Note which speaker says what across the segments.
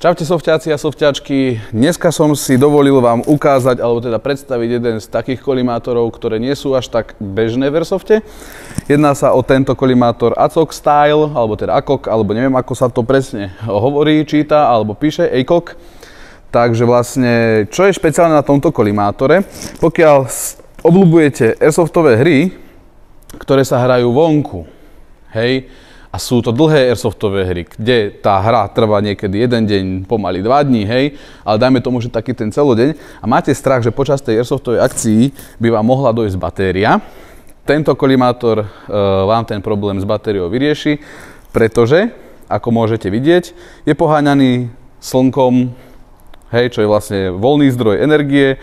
Speaker 1: Čaute sofťáci a sofťačky, dneska som si dovolil vám ukázať, alebo teda predstaviť jeden z takých kolimátorov, ktoré nie sú až tak bežné v Airsofte. Jedná sa o tento kolimátor ACOK Style, alebo teda ACOK, alebo neviem ako sa to presne hovorí, číta, alebo píše, ACOK. Takže vlastne, čo je špeciálne na tomto kolimátore, pokiaľ obľúbujete airsoftové hry, ktoré sa hrajú vonku, hej, a sú to dlhé airsoftové hry, kde tá hra trvá niekedy jeden deň, pomaly 2 dní, hej, ale dajme tomu, že taký ten celodeň a máte strach, že počas tej airsoftovej akcii by vám mohla dojsť batéria. Tento kolimátor vám ten problém s batériou vyrieši, pretože, ako môžete vidieť, je poháňaný slnkom, hej, čo je vlastne voľný zdroj energie.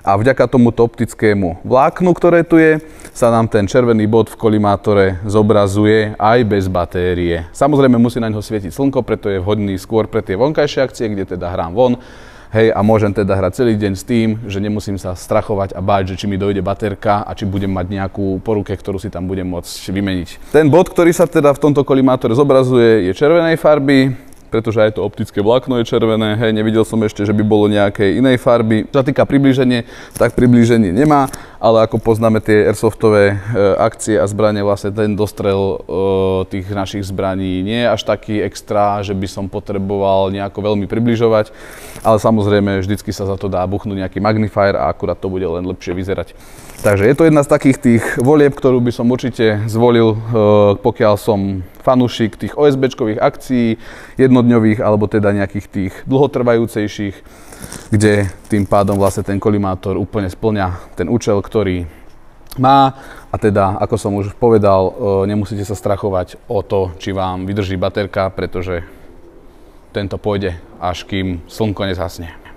Speaker 1: A vďaka tomuto optickému vláknu, ktoré tu je, sa nám ten červený bod v kolimátore zobrazuje aj bez batérie. Samozrejme musí na ňo svietiť slnko, preto je vhodný skôr pre tie vonkajšie akcie, kde teda hrám von. Hej, a môžem teda hrať celý deň s tým, že nemusím sa strachovať a báť, že či mi dojde baterka a či budem mať nejakú poruke, ktorú si tam budem môcť vymeniť. Ten bod, ktorý sa teda v tomto kolimátore zobrazuje, je červenej farby, pretože aj to optické vlákno je červené, hej, nevidel som ešte, že by bolo nejakej inej farby. Čo sa týka priblíženie, tak priblíženie nemá, ale ako poznáme tie airsoftové akcie a zbranie, vlastne ten dostrel tých našich zbraní nie je až taký extra, že by som potreboval nejako veľmi približovať, ale samozrejme vždycky sa za to dá buchnúť nejaký magnifier a akurát to bude len lepšie vyzerať. Takže je to jedna z takých tých volieb, ktorú by som určite zvolil, pokiaľ som fanúšik tých OSB-čkových akcií, jednodňových alebo teda nejakých tých dlhotrvajúcejších, kde tým pádom vlastne ten kolimátor úplne spĺňa ten účel, ktorý má. A teda, ako som už povedal, nemusíte sa strachovať o to, či vám vydrží baterka, pretože tento pôjde, až kým slnko nezhasne.